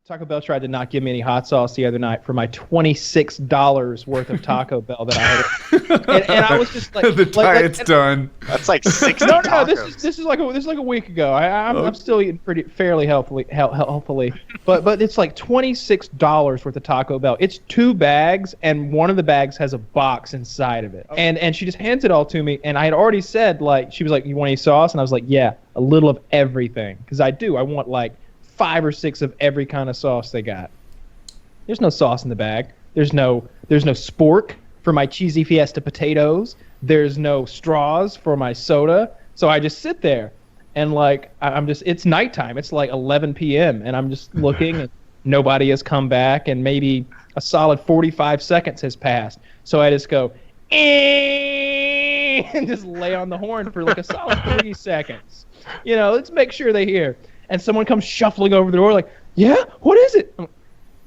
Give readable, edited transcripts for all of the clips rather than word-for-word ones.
Taco Bell tried to not give me any hot sauce the other night for my $26 worth of Taco Bell that I had, and I was just like, the diet's done. That's like 60 no. tacos. This is like a week ago. I'm still eating fairly healthily, but it's like $26 worth of Taco Bell. It's 2 bags, and one of the bags has a box inside of it, and she just hands it all to me, and I had already said, like, she was like, you want any sauce? And I was like, yeah, a little of everything, because I want like 5 or 6 of every kind of sauce they got. There's no sauce in the bag. There's no spork for my cheesy fiesta potatoes. There's no straws for my soda. So I just sit there and like it's nighttime. It's like 11 p.m. and I'm just looking and nobody has come back and maybe a solid 45 seconds has passed. So I just go and just lay on the horn for like a solid 3 seconds. Let's make sure they hear. And someone comes shuffling over the door like, yeah, what is it?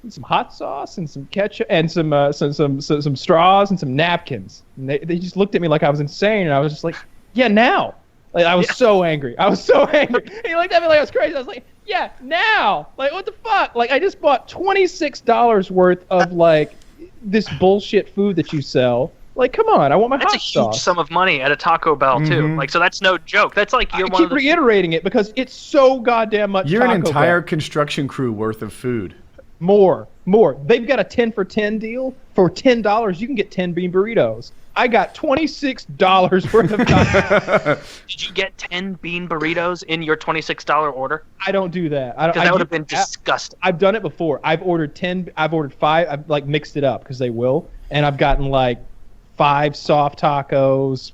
Some hot sauce and some ketchup and some straws and some napkins. And they just looked at me like I was insane, and I was just like, yeah, now. Like, I was so angry. And he looked at me like I was crazy. I was like, yeah, now. Like, what the fuck? Like, I just bought $26 worth of like this bullshit food that you sell. Like, come on, I want my hot sauce. That's a huge sum of money at a Taco Bell, too. Mm-hmm. Like, so that's no joke. That's like I keep reiterating it because it's so goddamn much. You're Taco an entire Bell. construction crew worth of food. More. They've got a 10 for 10 deal. For $10, you can get 10 bean burritos. I got $26 worth of Taco. Did you get 10 bean burritos in your $26 order? I don't do that. Because that would have been disgusting. I've done it before. I've ordered 10. I've ordered 5. I've like mixed it up because they will, and I've gotten like 5 soft tacos,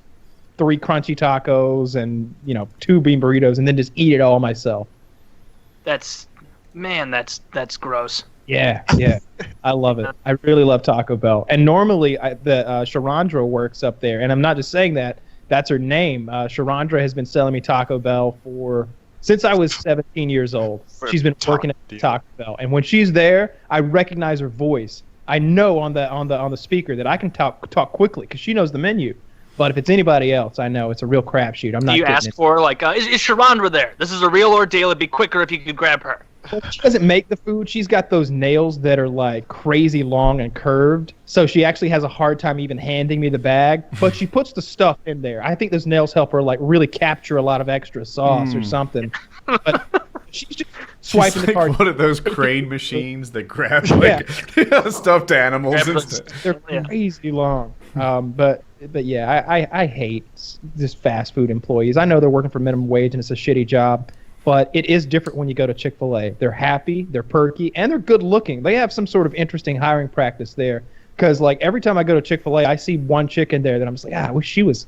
3 crunchy tacos, and 2 bean burritos, and then just eat it all myself. That's gross. Yeah, I love it. I really love Taco Bell. And normally, Sharandra works up there, and I'm not just saying that. That's her name. Sharandra has been selling me Taco Bell since I was 17 years old. She's been working at Taco Bell, and when she's there, I recognize her voice. I know on the speaker that I can talk quickly because she knows the menu. But if it's anybody else, I know it's a real crapshoot. I'm not. Do you ask for like, is Sharandra there? This is a real ordeal. It'd be quicker if you could grab her. Well, she doesn't make the food. She's got those nails that are like crazy long and curved. So she actually has a hard time even handing me the bag. But she puts the stuff in there. I think those nails help her like really capture a lot of extra sauce or something. But she's just swiping the card. One of those crane machines that grab like stuffed animals and stuff. They're crazy long. But yeah, I hate just fast food employees. I know they're working for minimum wage and it's a shitty job. But it is different when you go to Chick-fil-A. They're happy, they're perky, and they're good looking. They have some sort of interesting hiring practice there. Because like every time I go to Chick-fil-A, I see one chick in there that I'm just like, I wish she was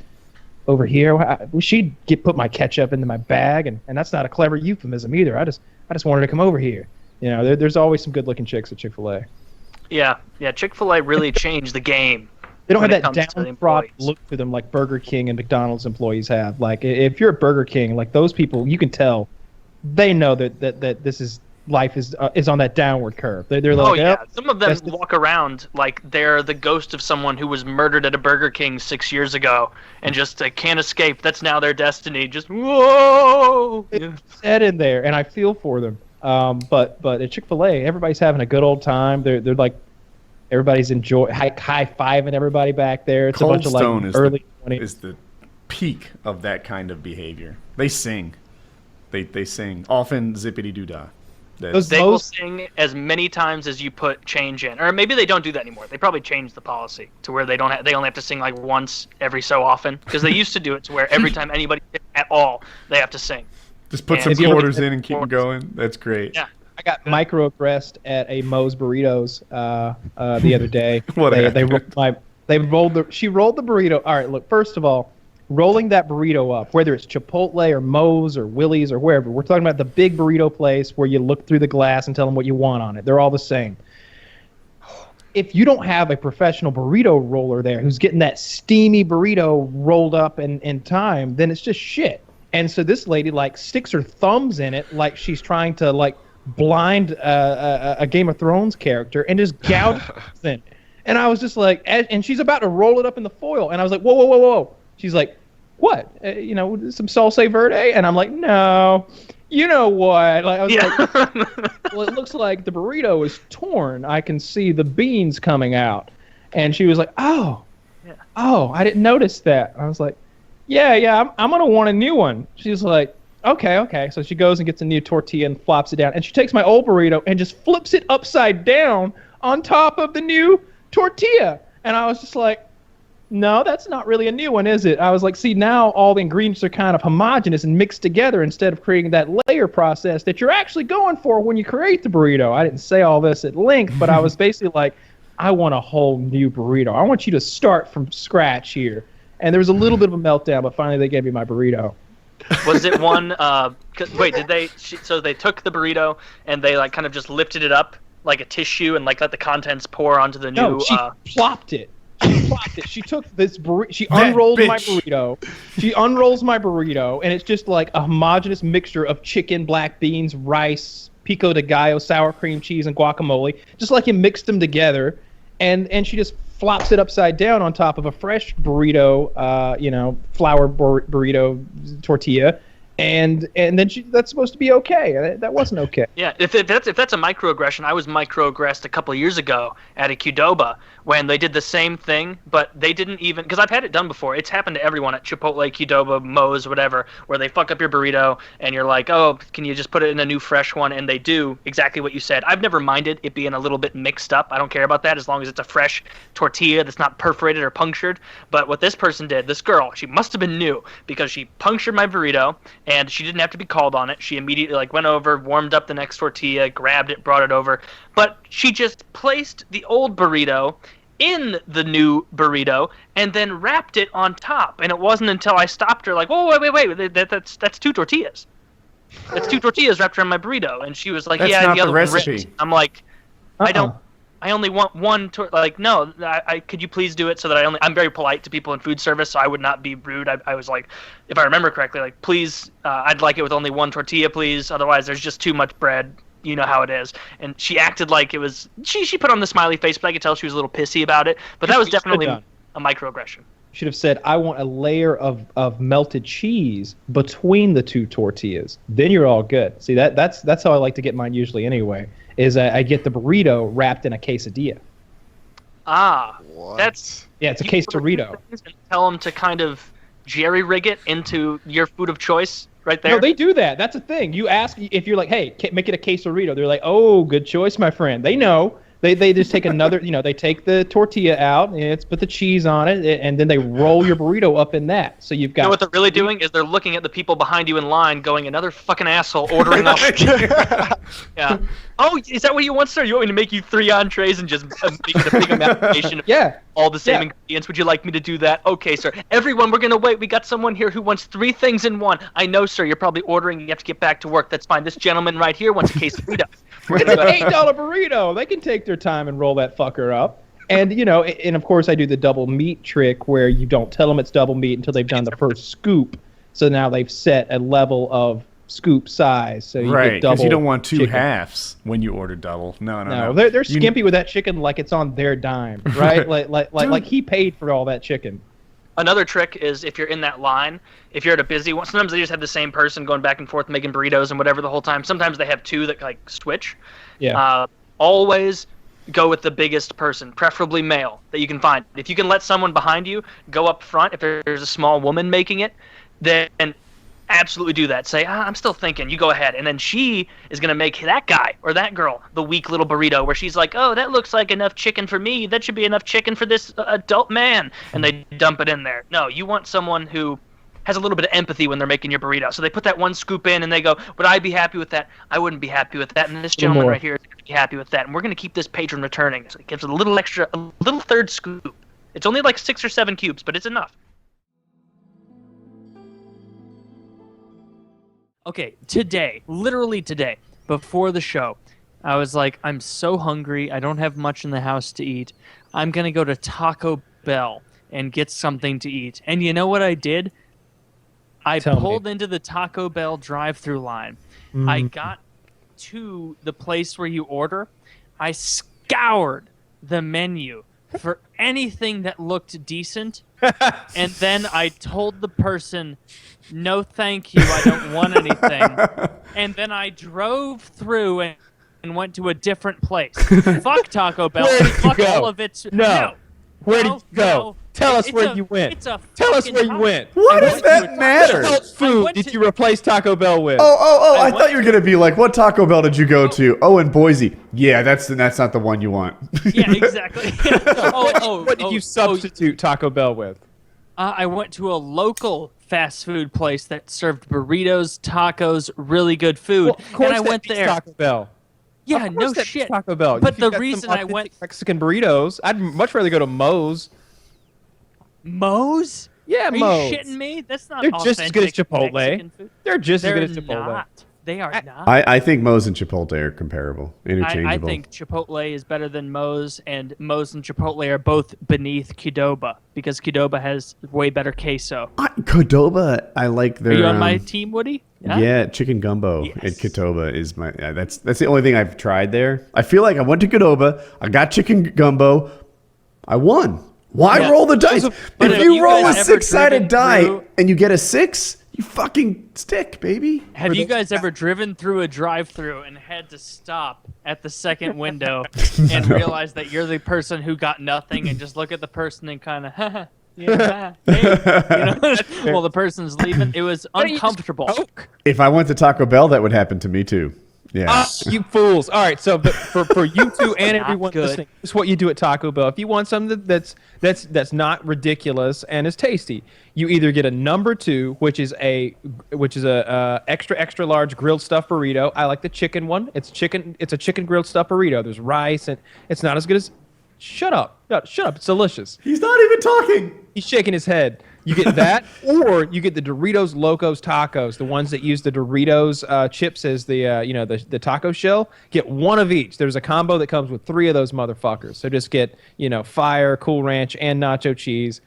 over here. I wish she'd put my ketchup into my bag. And that's not a clever euphemism either. I just wanted to come over here. There's always some good looking chicks at Chick-fil-A. Yeah. Chick-fil-A really changed the game. They don't have that downtrodden look to them like Burger King and McDonald's employees have. Like if you're at Burger King, like those people, you can tell. They know that this is life is on that downward curve. They're like, some of them walk around like they're the ghost of someone who was murdered at a Burger King 6 years ago and just can't escape. That's now their destiny. Just whoa, it's set in there, and I feel for them. But at Chick-fil-A, everybody's having a good old time. They're like everybody's high-fiving everybody back there. It's Cold a bunch Stone of like early 20s. is the peak of that kind of behavior. They sing. They sing, often zippity-doo-dah. They will sing as many times as you put change in. Or maybe they don't do that anymore. They probably changed the policy to where they only have to sing like once every so often. Because they used to do it to where every time anybody at all, they have to sing. Just put some quarters in and keep them going. That's great. Yeah. I got microaggressed at a Moe's Burritos the other day. She rolled the burrito. All right, look, first of all, rolling that burrito up, whether it's Chipotle or Moe's or Willie's or wherever, we're talking about the big burrito place where you look through the glass and tell them what you want on it. They're all the same. If you don't have a professional burrito roller there who's getting that steamy burrito rolled up in time, then it's just shit. And so this lady like sticks her thumbs in it like she's trying to like blind a Game of Thrones character and just gouges it. And I was just like, and she's about to roll it up in the foil, and I was like, whoa. She's like, what? Some salsa verde? And I'm like, no. you know what? Like, I was Yeah. like, well, it looks like the burrito is torn. I can see the beans coming out. And she was like, oh, Yeah. oh, I didn't notice that. I was like, yeah, I'm going to want a new one. She's like, okay. So she goes and gets a new tortilla and flops it down. And she takes my old burrito and just flips it upside down on top of the new tortilla. And I was just like, no, that's not really a new one, is it? I was like, see, now all the ingredients are kind of homogenous and mixed together instead of creating that layer process that you're actually going for when you create the burrito. I didn't say all this at length, but I was basically like, I want a whole new burrito. I want you to start from scratch here. And there was a little bit of a meltdown, but finally they gave me my burrito. Was it one? Wait, did they? So they took the burrito and they like kind of just lifted it up like a tissue and like let the contents pour onto the new. No, she plopped it. She took this burrito. She unrolled my burrito. She unrolls my burrito, and it's just like a homogeneous mixture of chicken, black beans, rice, pico de gallo, sour cream cheese, and guacamole. Just like you mixed them together, and she just flops it upside down on top of a fresh burrito, flour burrito tortilla. And then that's supposed to be okay. That wasn't okay. Yeah, if that's a microaggression, I was microaggressed a couple of years ago at a Qdoba when they did the same thing, but they didn't even, because I've had it done before. It's happened to everyone at Chipotle, Qdoba, Moe's, whatever, where they fuck up your burrito and you're like, oh, can you just put it in a new fresh one? And they do exactly what you said. I've never minded it being a little bit mixed up. I don't care about that as long as it's a fresh tortilla that's not perforated or punctured. But what this person did, this girl, she must have been new because she punctured my burrito and she didn't have to be called on it. She immediately went over, warmed up the next tortilla, grabbed it, brought it over. But she just placed the old burrito in the new burrito and then wrapped it on top. And it wasn't until I stopped her like, whoa, wait, that's two tortillas. That's two tortillas wrapped around my burrito. And she was like, that's yeah, not the other the one recipe. ripped. I'm like, I only want one. No, could you please do it so that I'm very polite to people in food service, so I would not be rude. I was like, if I remember correctly, like, please, I'd like it with only one tortilla, please. Otherwise, there's just too much bread. You know how it is. And she acted like it was. She put on the smiley face, but I could tell she was a little pissy about it. But that was definitely a microaggression. Should have said, I want a layer of melted cheese between the two tortillas. Then you're all good. See, that's how I like to get mine usually anyway. Is I get the burrito wrapped in a quesadilla. Ah, What? that's Yeah, it's a quesadilla. Tell them to kind of jerry rig it into your food of choice right there. No, they do that. That's a thing. You ask if you're like, hey, make it a quesadilla. They're like, oh, good choice, my friend. They know. They just take another, they take the tortilla out and put the cheese on it, and then they roll your burrito up in that. So you've got. You know what they're really doing is they're looking at the people behind you in line, going, another fucking asshole ordering up. Yeah. Oh, is that what you want, sir? You want me to make you 3 entrees and just make it a big amalgamation of all the same ingredients? Would you like me to do that? Okay, sir. Everyone, we're gonna wait. We got someone here who wants 3 things in one. I know, sir. You're probably ordering. You have to get back to work. That's fine. This gentleman right here wants a quesadilla. It's an $8 burrito. They can take their time and roll that fucker up. And, and of course I do the double meat trick where you don't tell them it's double meat until they've done the first scoop. So now they've set a level of scoop size. So you get double. Because you don't want 2 chicken. halves when you order double. No. They're skimpy with that chicken like it's on their dime, right? like he paid for all that chicken. Another trick is if you're in that line, if you're at a busy one, sometimes they just have the same person going back and forth making burritos and whatever the whole time. Sometimes they have 2 that like switch. Yeah. Always go with the biggest person, preferably male, that you can find. If you can let someone behind you go up front, if there's a small woman making it, then absolutely do that. Say, I'm still thinking. You go ahead. And then she is going to make that guy or that girl the weak little burrito where she's like, oh, that looks like enough chicken for me. That should be enough chicken for this adult man. And they dump it in there. No, you want someone who has a little bit of empathy when they're making your burrito. So they put that one scoop in and they go, would I be happy with that? I wouldn't be happy with that. And this gentleman right here is going to be happy with that. And we're going to keep this patron returning. So it gives a little extra, a little third scoop. It's only like 6 or 7 cubes, but it's enough. Okay, literally today, before the show, I was like, I'm so hungry. I don't have much in the house to eat. I'm going to go to Taco Bell and get something to eat. And you know what I did? I pulled into the Taco Bell drive-thru line. Mm-hmm. I got to the place where you order. I scoured the menu for anything that looked decent And then I told the person, no thank you, I don't want anything. And then I drove through and went to a different place. Fuck Taco Bell. Where did you Fuck go? all of its... No. Where did No, you go? no. Tell us It's where a- you went. it's a Tell us fucking where you Taco- went. Why I does went to that a Taco matter? Bell. What food went did to- you replace Taco Bell with? Oh! I went thought you were gonna be like, what Taco Bell did you go to? Oh, in Boise. Yeah, that's not the one you want. Yeah, exactly. What did you substitute Taco Bell with? I went to a local fast food place that served burritos, tacos, really good food, Well, of course and I that went beats there. Taco Bell. Yeah, Of no course that beats shit. Taco Bell. But If you've the got some reason I went authentic Mexican burritos, I'd much rather go to Moe's. Moe's. Yeah, Are Moe's. you shitting me? That's not. They're just as good as authentic Chipotle. Mexican food. They're just They're as good as Chipotle. not. They are not. I think Moe's and Chipotle are comparable, interchangeable. I think Chipotle is better than Moe's, and Moe's and Chipotle are both beneath Qdoba because Qdoba has way better queso. Qdoba, I like their. Are you on my team, Woody? Yeah, chicken gumbo Yes. at Qdoba is my. That's the only thing I've tried there. I feel like I went to Qdoba, I got chicken gumbo, I won. Why Yeah. roll the dice? But If have you you roll a guys ever 6-sided driven die through- and you get a 6, you fucking stick, baby. Have you guys ever driven through a drive-through and had to stop at the second window and realize that you're the person who got nothing and just look at the person and kind of, yeah, hey, while the person's leaving? It was uncomfortable. If I went to Taco Bell, that would happen to me too. Yeah. You fools! All right, so but for you two and Not everyone good. listening, this is what you do at Taco Bell. If you want something that's not ridiculous and is tasty, you either get a number 2, which is a extra large grilled stuffed burrito. I like the chicken one. It's a chicken grilled stuffed burrito. There's rice and it's not as good as. Shut up! No, shut up! It's delicious. He's not even talking. He's shaking his head. You get that, or you get the Doritos Locos Tacos, the ones that use the Doritos chips as the the taco shell. Get one of each. There's a combo that comes with 3 of those motherfuckers. So just get fire, Cool Ranch, and nacho cheese.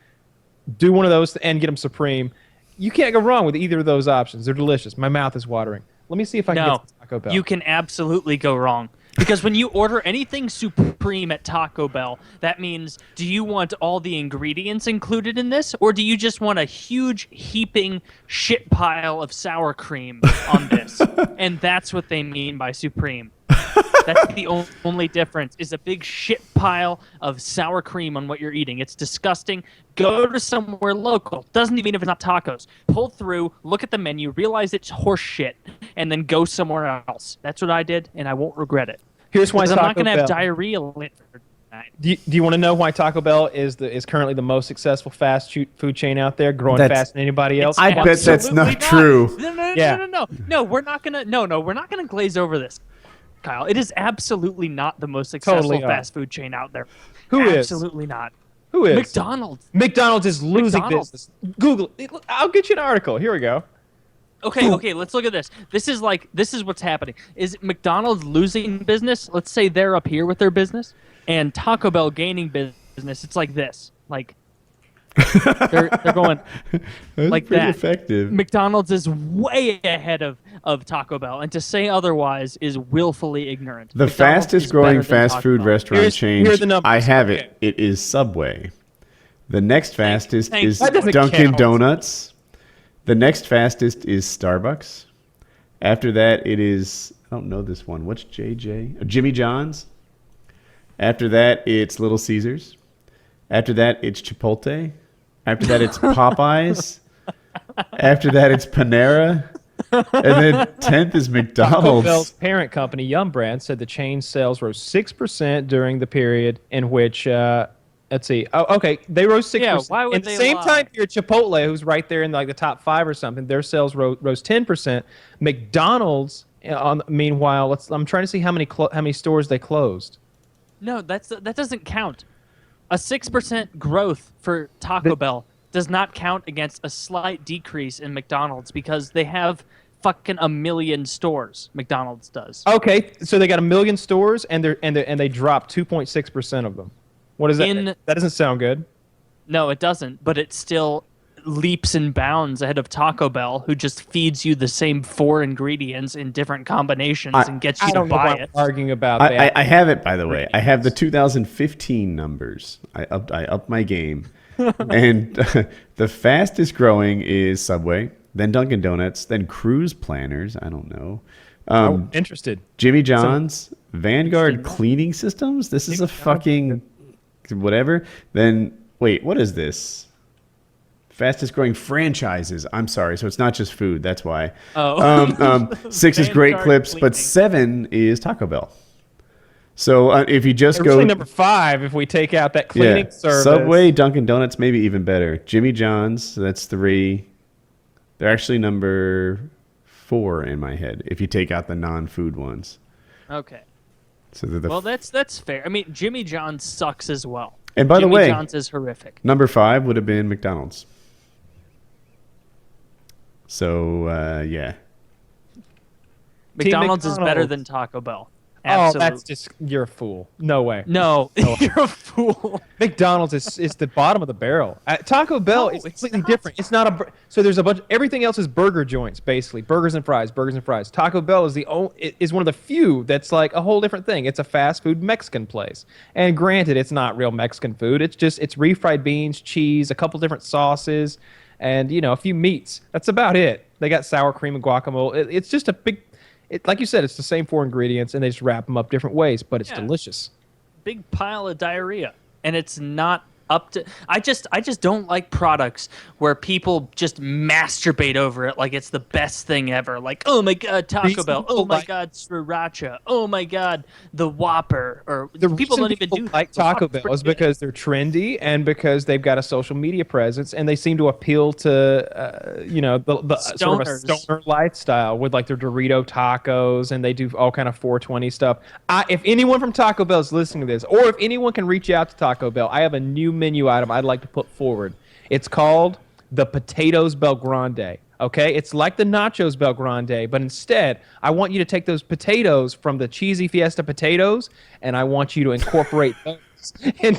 Do one of those and get them supreme. You can't go wrong with either of those options. They're delicious. My mouth is watering. Let me see if I can No, get some Taco Bell. you can absolutely go wrong. Because when you order anything supreme at Taco Bell, that means, do you want all the ingredients included in this, or do you just want a huge heaping shit pile of sour cream on this? And that's what they mean by supreme. That's the only difference, is a big shit pile of sour cream on what you're eating. It's disgusting. Go to somewhere local. Doesn't even mean if it's not tacos. Pull through, look at the menu, realize it's horse shit, and then go somewhere else. That's what I did, and I won't regret it. Here's why Because I'm Taco not going to have Bell- diarrhea later tonight. Do you want to know why Taco Bell is currently the most successful fast food chain out there, growing That's- faster than anybody else? I bet that's Absolutely not true. No, Yeah. No, we're not gonna. No, we're not gonna glaze over this, Kyle. It is absolutely not the most successful Totally not. fast food chain out there. Who is? Absolutely not. Who is? McDonald's. McDonald's is losing McDonald's. business. Google it. I'll get you an article. Here we go. Okay, let's look at this. This is what's happening. Is McDonald's losing business? Let's say they're up here with their business, and Taco Bell gaining business. It's like this. Like they're going That's like pretty that. effective. McDonald's is way ahead of Taco Bell, and to say otherwise is willfully ignorant. The McDonald's fastest is growing better than fast Taco food Bell. restaurant Here chain. are the numbers. I have Okay. it. It is Subway. The next fastest Thanks. is That doesn't Dunkin' count. Donuts. The next fastest is Starbucks. After that, it is, I don't know this one. What's JJ? Jimmy John's. After that, it's Little Caesars. After that, it's Chipotle. After that, it's Popeyes. After that, it's Panera. And then 10th is Taco McDonald's. Bell's parent company, Yum Brand, said the chain's sales rose 6% during the period in which, let's see. Oh, okay, they rose 6%. Yeah, why would in the they same lie? time here, Chipotle, who's right there in like the top 5 or something, their sales rose 10%. McDonald's, meanwhile, I'm trying to see how many stores they closed. No, that doesn't count. A 6% growth for Taco Bell does not count against a slight decrease in McDonald's because they have fucking 1 million stores. McDonald's does. Okay, so they got 1 million stores and they dropped 2.6% of them. What is that? That doesn't sound good. No, it doesn't, but it still leaps and bounds ahead of Taco Bell, who just feeds you the same 4 ingredients in different combinations and gets you I to don't know buy why I'm it. arguing about that. I have it, by the way. I have the 2015 numbers. I upped my game. And the fastest growing is Subway, then Dunkin' Donuts, then Cruise Planners. I don't know. I'm interested. Jimmy John's, Vanguard Interesting. Cleaning Systems. This is a fucking whatever. Then wait, what is this? Fastest growing franchises. I'm sorry, so it's not just food. That's why. Oh. 6 is Great Vanguard Clips, but Cleaning. 7 is Taco Bell. So if you just Originally go number 5 if we take out that cleaning service. Subway, Dunkin' Donuts, maybe even better. Jimmy John's, so that's 3. They're actually number 4 in my head if you take out the non-food ones. Okay. So they're the Well, that's fair. I mean, Jimmy John's sucks as well. And by the Jimmy way, John's is horrific. number 5 would have been McDonald's. So yeah. McDonald's is better McDonald's. than Taco Bell. Oh, Absolutely. that's just you're a fool. No way. No, you're a fool. McDonald's is the bottom of the barrel. Taco Bell No, is it's completely not. different. It's not a so there's a bunch. Everything else is burger joints, basically burgers and fries, burgers and fries. Taco Bell is is one of the few that's like a whole different thing. It's a fast food Mexican place, and granted, it's not real Mexican food. It's refried beans, cheese, a couple different sauces, and a few meats. That's about it. They got sour cream and guacamole. It's just a big. Like you said, it's the same 4 ingredients, and they just wrap them up different ways, but it's Yeah. delicious. Big pile of diarrhea, and it's not up to. I just don't like products where people just masturbate over it like it's the best thing ever. Like, oh my god, Taco Reason Bell. Oh people my like- god, Sriracha. Oh my god, the Whopper. Or The people reason don't even do like the Taco Whopper's Bell is pretty good. because they're trendy and because they've got a social media presence and they seem to appeal to the sort of a Stoners. stoner lifestyle with like their Dorito tacos, and they do all kind of 420 stuff. If anyone from Taco Bell is listening to this, or if anyone can reach out to Taco Bell, I have a new menu item I'd like to put forward. It's called the Potatoes Bel Grande. Okay, it's like the Nachos Bel Grande, but instead, I want you to take those potatoes from the cheesy Fiesta potatoes, and I want you to incorporate those and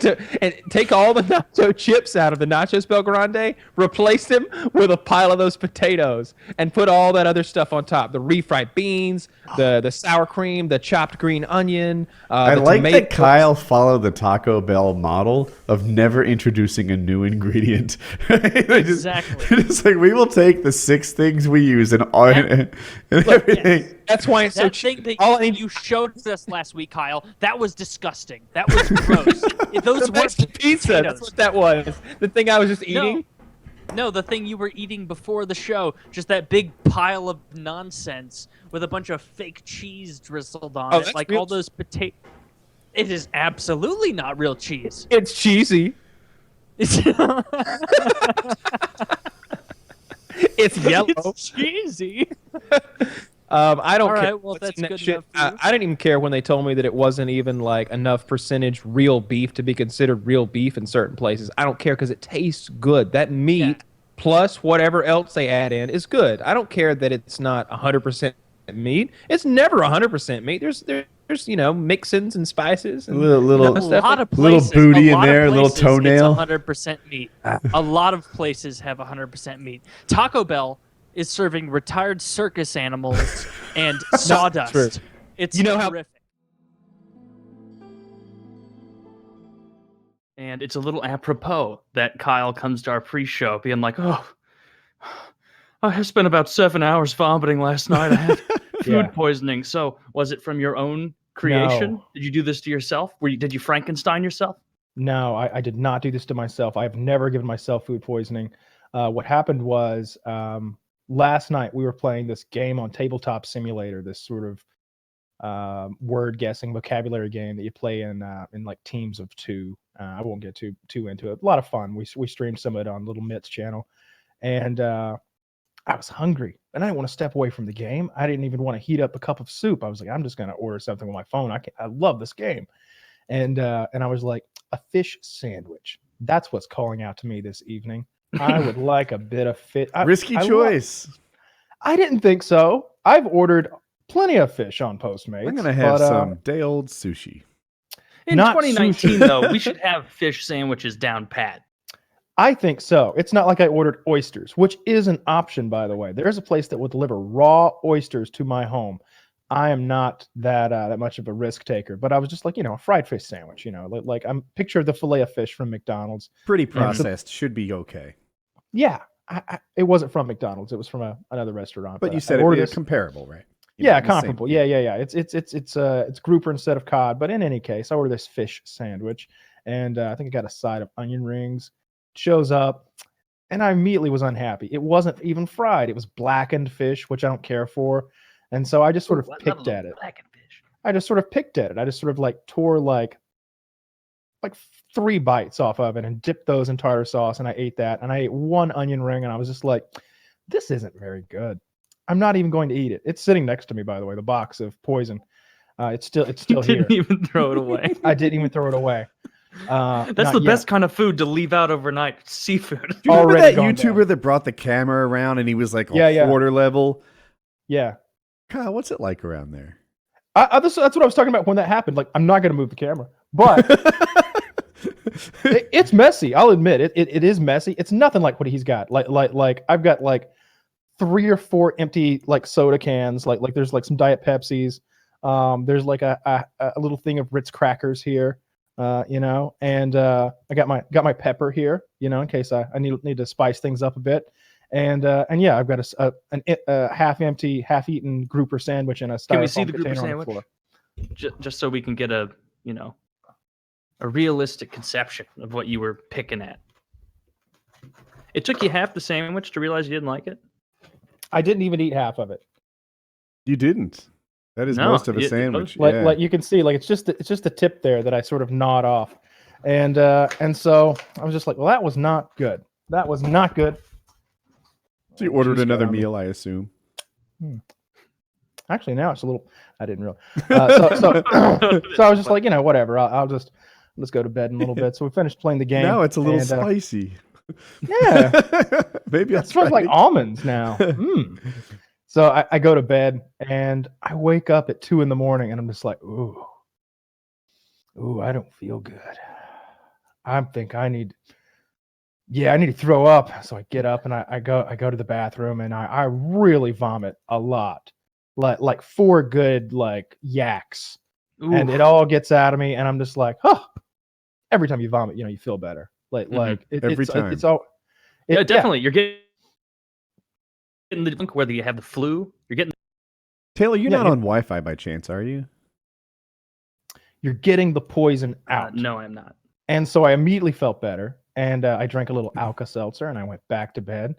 take all the nacho chips out of the Nachos Bel Grande, replace them with a pile of those potatoes, and put all that other stuff on top: the refried beans, the sour cream, the chopped green onion. I the like that tomatoes. Kyle followed the Taco Bell model of never introducing a new ingredient. Exactly. It's like we will take the 6 things we use and everything. That's why it's so That cheap. thing All I that need you showed us last week, Kyle, that was disgusting. That was gross. Those the weren't Mexican pizza. potatoes. That's what that was. The thing I was just eating. No, the thing you were eating before the show, just that big pile of nonsense with a bunch of fake cheese drizzled on Oh, it, that's like real all those potato. It is absolutely not real cheese. It's cheesy. It's, It's yellow. it's cheesy. I don't All care. right, well, what's that's in that good shit. enough for you. I didn't even care when they told me that it wasn't even like enough percentage real beef to be considered real beef in certain places. I don't care because it tastes good. That meat Yeah. plus whatever else they add in is good. I don't care that it's not 100% meat. It's never 100% meat. There's mixins and spices and Little- A stuff lot like- of little places, booty a in lot of there, a little places, toenail. It's 100% meat. A lot of places have 100% meat. Taco Bell is serving retired circus animals and sawdust. true. It's You know how- horrific. And it's a little apropos that Kyle comes to our pre-show being like, oh, I spent about 7 hours vomiting last night. I had food Yeah. poisoning. So was it from your own creation? No. Did you do this to yourself? Did you Frankenstein yourself? No, I did not do this to myself. I've never given myself food poisoning. What happened was last night we were playing this game on Tabletop Simulator, this sort of word guessing vocabulary game that you play in like teams of 2. I won't get too into it. A lot of fun. We streamed some of it on Little Mit's channel, and I was hungry and I didn't want to step away from the game. I didn't even want to heat up a cup of soup. I was like, I'm just gonna order something on my phone. I love this game, and I was like, a fish sandwich. That's what's calling out to me this evening. I would like a bit of fish. Risky choice. I didn't think so. I've ordered plenty of fish on Postmates. I'm gonna have but, some day old sushi. In Not 2019, sushi. though, we should have fish sandwiches down pat. I think so. It's not like I ordered oysters, which is an option, by the way. There's a place that will deliver raw oysters to my home. I am not that much of a risk taker, but I was just like, a fried fish sandwich, like I'm picture the fillet of fish from McDonald's. Pretty processed. Should be okay. Yeah, it wasn't from McDonald's. It was from another restaurant. But you said it was comparable, right? Comparable. Yeah. It's grouper instead of cod. But in any case, I ordered this fish sandwich, and I think I got a side of onion rings. Shows up, and I immediately was unhappy. It wasn't even fried. It was blackened fish, which I don't care for. And so I just sort of picked at it. I just sort of picked at it. I just sort of like tore like 3 bites off of it and dipped those in tartar sauce, and I ate that. And I ate 1 onion ring, and I was just like, this isn't very good. I'm not even going to eat it. It's sitting next to me, by the way, the box of poison. It's still You here. didn't even throw it away. I didn't even throw it away. That's the best kind of food to leave out overnight. Seafood. Do you remember Already that gone YouTuber down. that brought the camera around and he was like Yeah. quarter level? Yeah. Kyle, what's it like around there? That's what I was talking about when that happened. Like, I'm not going to move the camera, but it's messy. I'll admit it is messy. It's nothing like what he's got. Like I've got like 3 or 4 empty like soda cans. Like there's like some Diet Pepsis. There's like a little thing of Ritz crackers here. And I got my pepper here, in case I need to spice things up a bit. And yeah, I've got a half-empty, half-eaten grouper sandwich in a styrofoam Can we see the grouper container on the sandwich? floor. Just so we can get a realistic conception of what you were picking at. It took you half the sandwich to realize you didn't like it? I didn't even eat half of it. You didn't. That is No, most of a sandwich. Like you can see, like it's just the tip there that I sort of gnawed off, and so I was just like, well, that was not good. That was not good. So you ordered Cheese another got on me. meal, I assume. Actually, now it's a little. I didn't realize. So I was just like, whatever. Let's go to bed in a little bit. So we finished playing the game. Now it's a little and, spicy. Yeah, Maybe it smells like almonds now. So I go to bed and I wake up at 2 a.m. and I'm just like, ooh, I don't feel good. I think I need to throw up. So I get up and I go to the bathroom and I really vomit a lot, like 4 good like yaks, and it all gets out of me. And I'm just like, every time you vomit, you feel better. Every time. It's all. Yeah, definitely. You're getting the dunk, whether you have the flu, you're getting. Taylor, you're not on Wi-Fi by chance, are you? You're getting the poison out. No, I'm not. And so I immediately felt better, and I drank a little Alka-Seltzer, and I went back to bed.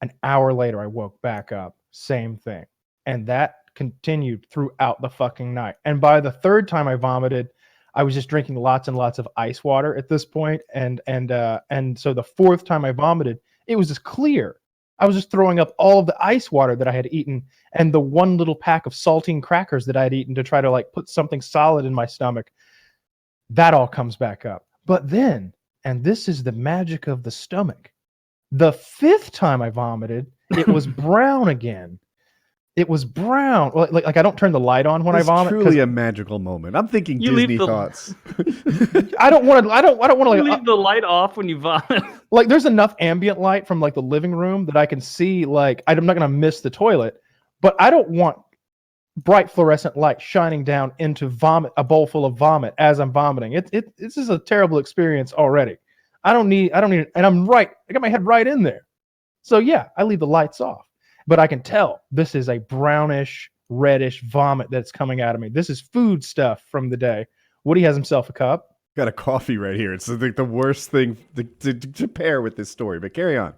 An hour later, I woke back up. Same thing, and that continued throughout the fucking night. And by the 3rd time I vomited, I was just drinking lots and lots of ice water at this point, and so the 4th time I vomited, it was just clear. I was just throwing up all of the ice water that I had eaten and the 1 little pack of saltine crackers that I had eaten to try to like put something solid in my stomach. That all comes back up. But then, and this is the magic of the stomach, the 5th time I vomited, it was brown again. It was brown. Like I don't turn the light on when I vomit. Truly a magical moment. I'm thinking Disney thoughts. I don't want to. I don't want to like leave the light off when you vomit. Like there's enough ambient light from like the living room that I can see. Like I'm not gonna miss the toilet, but I don't want bright fluorescent light shining down into a bowl full of vomit as I'm vomiting. This is a terrible experience already. I don't need. And I'm right. I got my head right in there. So yeah, I leave the lights off. But I can tell this is a brownish, reddish vomit that's coming out of me. This is food stuff from the day. Woody has himself a cup. Got a coffee right here. It's like the worst thing to pair with this story, but carry on.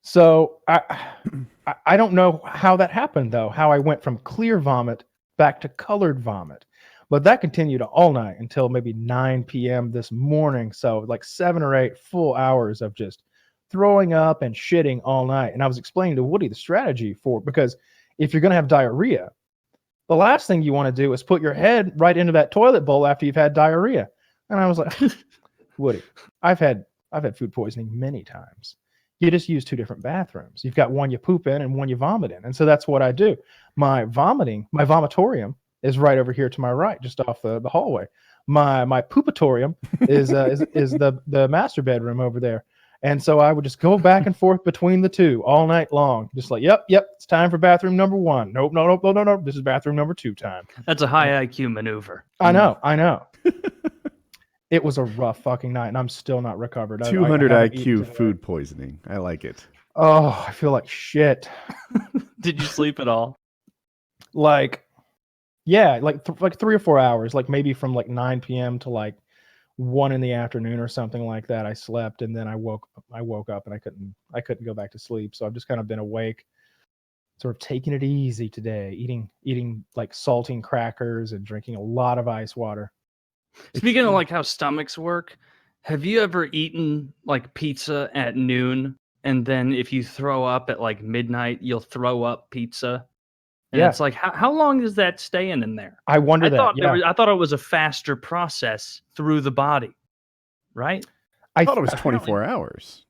So I don't know how that happened, though, how I went from clear vomit back to colored vomit. But that continued all night until maybe 9 p.m. this morning. So like 7 or 8 full hours of just throwing up and shitting all night. And I was explaining to Woody the strategy because if you're going to have diarrhea, the last thing you want to do is put your head right into that toilet bowl after you've had diarrhea. And I was like, Woody, I've had food poisoning many times. You just use 2 different bathrooms. You've got one you poop in and one you vomit in. And so that's what I do. My vomitorium is right over here to my right, just off the hallway. My poopatorium is the master bedroom over there. And so I would just go back and forth between the two all night long. Just like, yep, it's time for bathroom number 1. Nope, no. This is bathroom number 2 time. That's a high IQ maneuver. I know. It was a rough fucking night, and I'm still not recovered. 200 I haven't eaten IQ today. food poisoning. I like it. Oh, I feel like shit. Did you sleep at all? Like, yeah, like 3 or 4 hours, like maybe from like 9 p.m. to like 1 in the afternoon or something like that. I slept, and then I woke up and I couldn't go back to sleep. So I've just kind of been awake, sort of taking it easy today, eating like saltine crackers and drinking a lot of ice water. Speaking of like how stomachs work, have you ever eaten like pizza at noon and then if you throw up at like midnight, you'll throw up pizza? And Yeah. it's like, how long is that staying in there? I wonder I thought it was a faster process through the body, right? I thought it was apparently- 24 hours.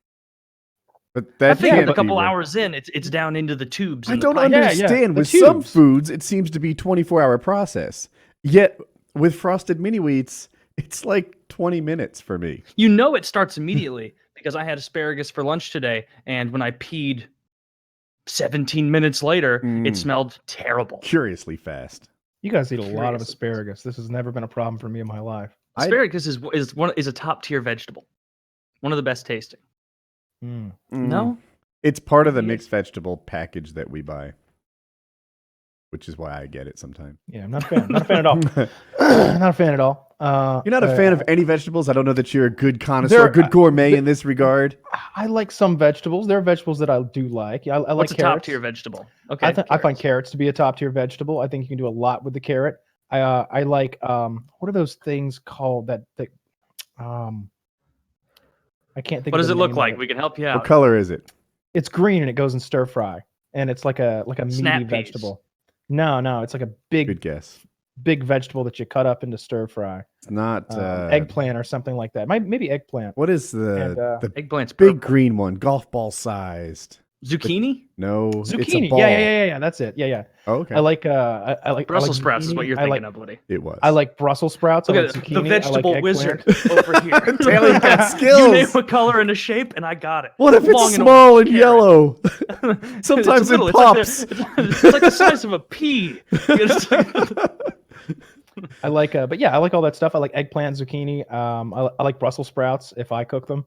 But I that think can't a couple be right. hours in, it's down into the tubes. I and the don't pipe. understand. the With some tubes. foods, it seems to be 24-hour process. Yet with frosted mini wheats, it's like 20 minutes for me. You know it starts immediately because I had asparagus for lunch today, and when I peed 17 minutes later, it smelled terrible. Curiously fast. You guys eat a lot of Curious. asparagus. This has never been a problem for me in my life. Asparagus is a top tier vegetable, one of the best tasting. No, It's part of the mixed vegetable package that we buy, which is why I get it sometimes. Yeah, I'm not a fan. Not a fan at all. Not a fan at all. You're not a fan of any vegetables? I don't know that you're a good connoisseur, good gourmet in this regard. I like some vegetables. There are vegetables that I do like. I like what's a carrots. top tier vegetable? Okay, I find carrots to be a top tier vegetable. I think you can do a lot with the carrot. I like what are those things called that I can't think. What of does the it look name of like? it. We can help you What out. color is it? It's green and it goes in stir fry, and it's like a Snap meaty peas. vegetable. No, it's like a Good guess. big vegetable that you cut up into stir fry. It's not Eggplant or something like that. Maybe eggplant. What is the Eggplant's big purple. green one? Golf ball sized. Zucchini. No, it's a Zucchini. ball. Yeah. That's it. Yeah. Oh, okay. I like I like Brussels I like sprouts is what zucchini. you're thinking of, Woody. It was. I like Brussels sprouts. I Look like at zucchini. the vegetable I like wizard eggplant. over here. Taylor's got You skills. name a color and a shape, and I got it. What if Long it's and small and carrot. yellow? Sometimes little, it pops. It's like the size of a pea. It's like- I like, but yeah, I like all that stuff. I like eggplant, zucchini. I like Brussels sprouts if I cook them,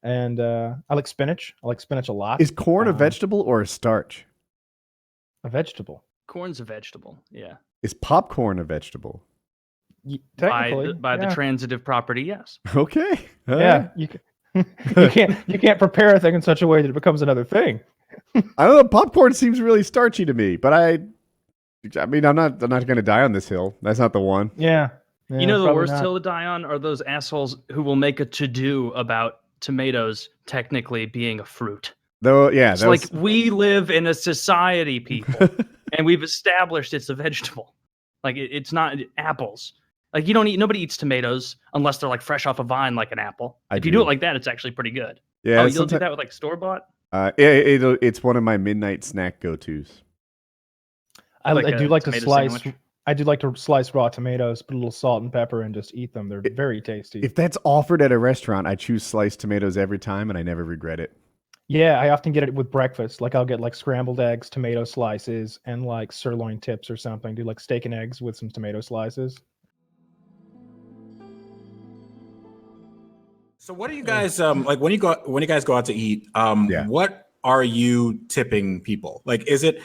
and I like spinach. I like spinach a lot. Is corn a vegetable or a starch? A vegetable? Corn's a vegetable. Yeah. Is popcorn a vegetable? Technically, By the yeah. transitive property, yes. Okay. All Yeah, right. you can't prepare a thing in such a way that it becomes another thing. I don't know. Popcorn seems really starchy to me, but I mean, I'm not going to die on this hill. That's not the one. Yeah. You know the probably worst not. hill to die on are those assholes who will make a to-do about tomatoes technically being a fruit. Though, yeah. It's like we live in a society, people, and we've established it's a vegetable. Like it's not apples. Like nobody eats tomatoes unless they're like fresh off a vine, like an apple. If you do it like that, it's actually pretty good. Yeah. You'll do that with like store-bought? It's one of my midnight snack go-tos. I do like to tomato slice. sandwich? I do like to slice raw tomatoes, put a little salt and pepper, and just eat them. They're very tasty. If that's offered at a restaurant, I choose sliced tomatoes every time, and I never regret it. Yeah, I often get it with breakfast. Like I'll get like scrambled eggs, tomato slices, and like sirloin tips or something. Do like steak and eggs with some tomato slices. So what do you guys like when you guys go out to eat? What are you tipping people? Like, is it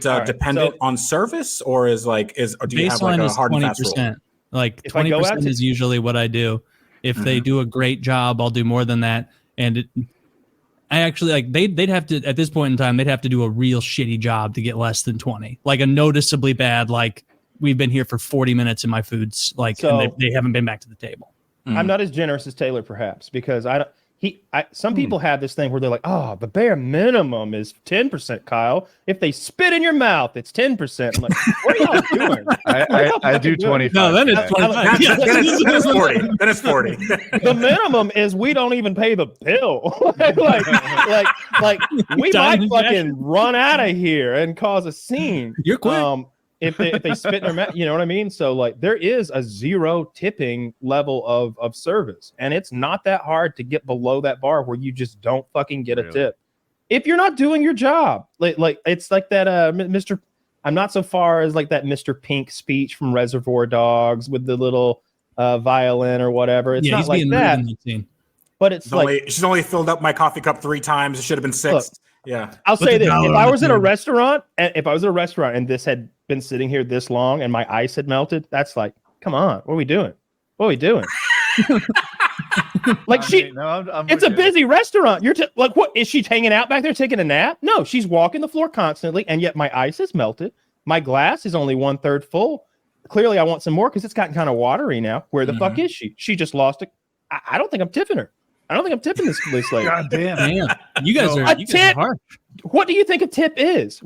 right, dependent on service, or do you have like Baseline a is hard and fast rule? 20%. Like If I go out 20% to- is usually what I do. If they do a great job, I'll do more than that. And I actually like they'd have to at this point in time they'd have to do a real shitty job to get less than 20. Like a noticeably bad. Like we've been here for 40 minutes and my food's like So- and they haven't been back to the table. I'm not as generous as Taylor, perhaps, because some people have this thing where they're like, oh, the bare minimum is 10%, Kyle. If they spit in your mouth, it's 10%. I'm like, what are y'all doing? I do 25. No, then it's 25. Then it's 40. Then it's 40. The minimum is we don't even pay the bill. like we Time might fucking run out of here and cause a scene. You're quick. if they spit in their mouth, you know what I mean? So like there is a 0 tipping level of service, and it's not that hard to get below that bar where you just don't fucking get a tip if you're not doing your job. Like it's like that Mr. I'm not so far as like that Mr. Pink speech from Reservoir Dogs with the little violin or whatever. It's not like that. But it's she's only filled up my coffee cup 3 times. It should have been 6. Look, yeah. I'll say this: if I was at a restaurant and this had been sitting here this long and my ice had melted, that's like, come on, what are we doing? Like it's a busy restaurant. You're like, what is she hanging out back there taking a nap? No, she's walking the floor constantly, and yet my ice is melted. My glass is only 1/3 full. Clearly, I want some more because it's gotten kind of watery now. Where the fuck is she? She just lost it. I don't think I'm tipping her. I don't think I'm tipping this lady. God damn. You guys are harsh. What do you think a tip is?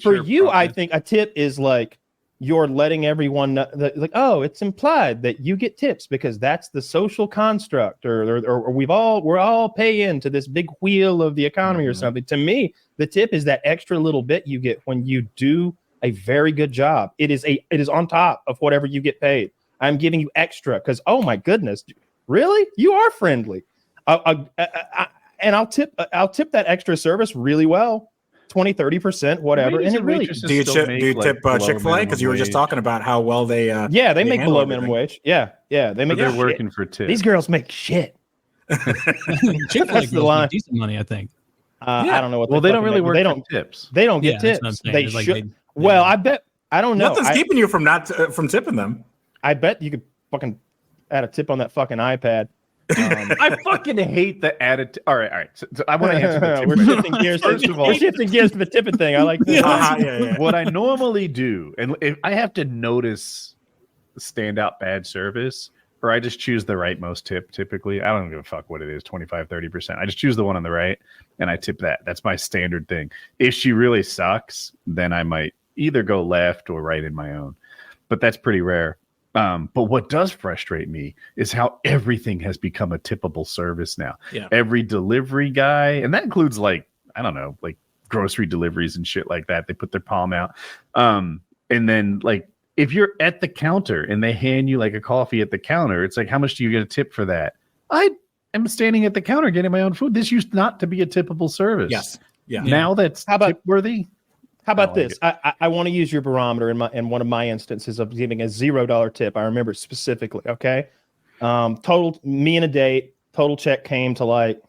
For you, I think a tip is like you're letting everyone know that, like, oh, it's implied that you get tips because that's the social construct, or we're all pay into this big wheel of the economy or something. To me, the tip is that extra little bit you get when you do a very good job. It is on top of whatever you get paid. I'm giving you extra because, oh my goodness, really? You are friendly. And I'll tip that extra service really well, 20-30%, whatever. And it really do you tip Chick-fil-A because you were just talking about how well they they make below minimum wage. Yeah, they make. They're working for tips. These girls make shit. Chick-fil-A girls make decent money, I think. I don't know what. Well, they don't really work for tips. They don't get tips. They should. Well, I bet. I don't know. Nothing's keeping you from from tipping them. I bet you could fucking add a tip on that fucking iPad. I fucking hate the attitude. All right. So I want to answer the tip. We're shifting gears. We're shifting gears to the tipping thing. I like this. What I normally do, and if I have to notice standout bad service, or I just choose the rightmost tip. Typically, I don't give a fuck what it is, 25-30%. I just choose the one on the right, and I tip that. That's my standard thing. If she really sucks, then I might either go left or right in my own. But that's pretty rare. But what does frustrate me is how everything has become a tippable service now. Yeah. Every delivery guy, and that includes like grocery deliveries and shit like that. They put their palm out. And then like if you're at the counter and they hand you like a coffee at the counter, it's like, how much do you get a tip for that? I am standing at the counter getting my own food. This used not to be a tippable service. Yes. Yeah. Now that's tip worthy. How about this? I want to use your barometer in one of my instances of giving a $0 tip. I remember specifically. Okay, total me and a date. Total check came to like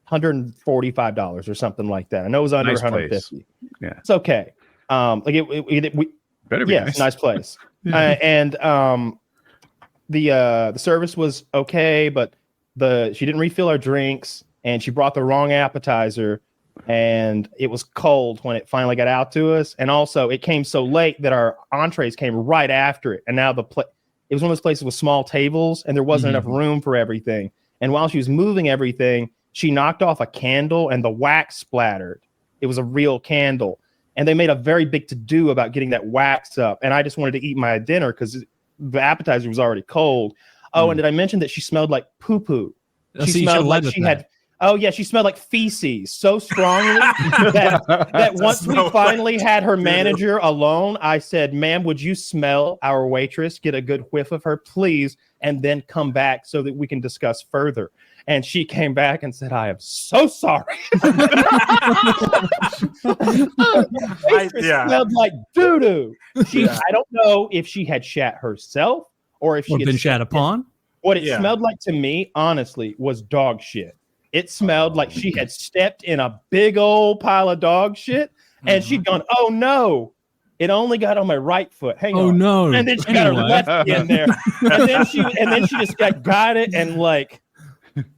$145 or something like that. I know it was under 150. Yeah, it's okay. We better be nice. Nice place. And the service was okay, but she didn't refill our drinks, and she brought the wrong appetizer. And it was cold when it finally got out to us, and also it came so late that our entrees came right after it. And now it was one of those places with small tables, and there wasn't enough room for everything. And while she was moving everything, she knocked off a candle, and the wax splattered. It was a real candle, and they made a very big to-do about getting that wax up. And I just wanted to eat my dinner because the appetizer was already cold. Oh, and did I mention that she smelled like poo-poo? She smelled like she had. Oh, yeah, she smelled like feces so strongly that once we finally had her manager alone, I said, ma'am, would you smell our waitress, get a good whiff of her, please, and then come back so that we can discuss further. And she came back and said, I am so sorry. Smelled like doo-doo. I don't know if she had shat herself or if she had been shat upon. What it smelled like to me, honestly, was dog shit. It smelled like she had stepped in a big old pile of dog shit, and she'd gone, oh no, it only got on my right foot. Hang on. Oh no. And then she got her left in there. And then she just got it and like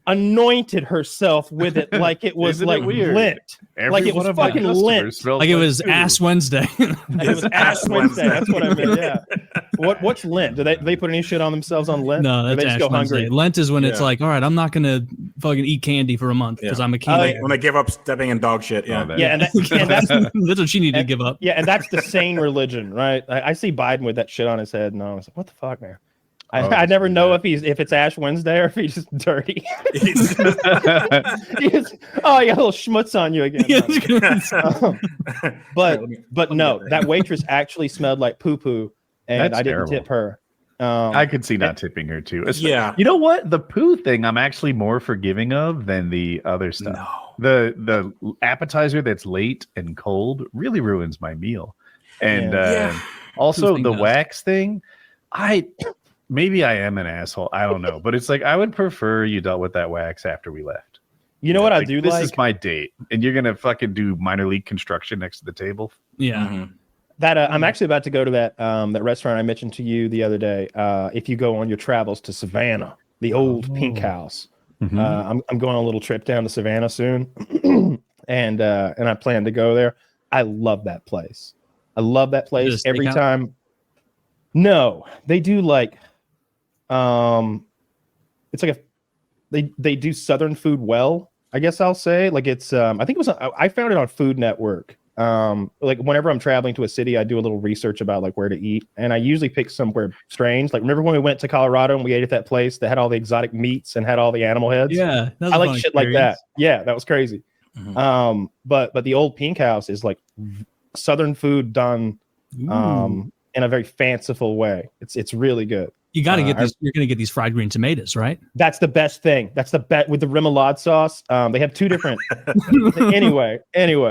anointed herself with it like it was like lint. Like it was fucking lint. Like it was Ass Wednesday. It was Ass Wednesday. That's what I meant. Yeah. What's lint? Do they put any shit on themselves on Lent? No, that's Ash Wednesday. Lent is when it's like, all right, I'm not gonna fucking eat candy for a month because I'm a candy. When they give up stepping in dog shit. Yeah. And that's what she needed to give up. Yeah, and that's the sane religion, right? I see Biden with that shit on his head, and I was like, what the fuck, man? I never know if it's Ash Wednesday or if he's just dirty. He got a little schmutz on you again. But no, that waitress actually smelled like poo poo, and That's I didn't terrible. tip her. I could see not tipping her too. Yeah. You know what? The poo thing I'm actually more forgiving of than the other stuff. No. The appetizer that's late and cold really ruins my meal. And also the wax thing, maybe I am an asshole. I don't know. But it's like I would prefer you dealt with that wax after we left. You know what I do This like? is my date. And you're gonna fucking do minor league construction next to the table. Yeah. Mm-hmm. That I'm actually about to go to that restaurant I mentioned to you the other day. If you go on your travels to Savannah, the old Pink House, I'm going on a little trip down to Savannah soon, and I plan to go there. I love that place. I love that place every time. No, they do like, it's like they do Southern food well. I guess I'll say like it's. I think it was. I found it on Food Network. Like whenever I'm traveling to a city, I do a little research about like where to eat, and I usually pick somewhere strange. Like remember when we went to Colorado and we ate at that place that had all the exotic meats and had all the animal heads? Yeah, I like shit like that. Yeah, that was crazy. But the old Pink House is like Southern food done in a very fanciful way. It's really good. You got to get these. You're going to get these fried green tomatoes, right? That's the best thing. That's the bet with the remoulade sauce. They have two different. anyway,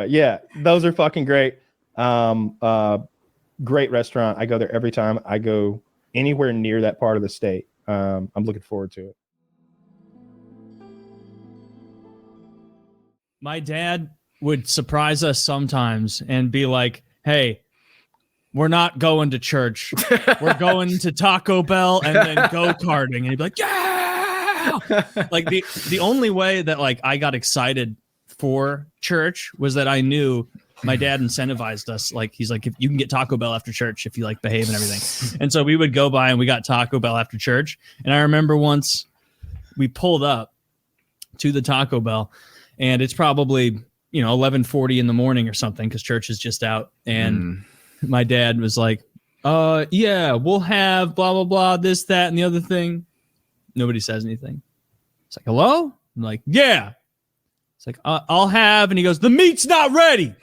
yeah, those are fucking great. Great restaurant. I go there every time I go anywhere near that part of the state. I'm looking forward to it. My dad would surprise us sometimes and be like, "Hey, we're not going to church. We're going to Taco Bell and then go-karting." And he'd be like, "Yeah!" Like the only way that like I got excited for church was that I knew my dad incentivized us. Like he's like, if you can get Taco Bell after church if you like behave and everything. And so we would go by and we got Taco Bell after church. And I remember once we pulled up to the Taco Bell and it's probably, 11:40 in the morning or something because church is just out. And my dad was like, yeah, we'll have blah, blah, blah, this, that, and the other thing. Nobody says anything. It's like, hello? I'm like, yeah. It's like, I'll have. And he goes, the meat's not ready.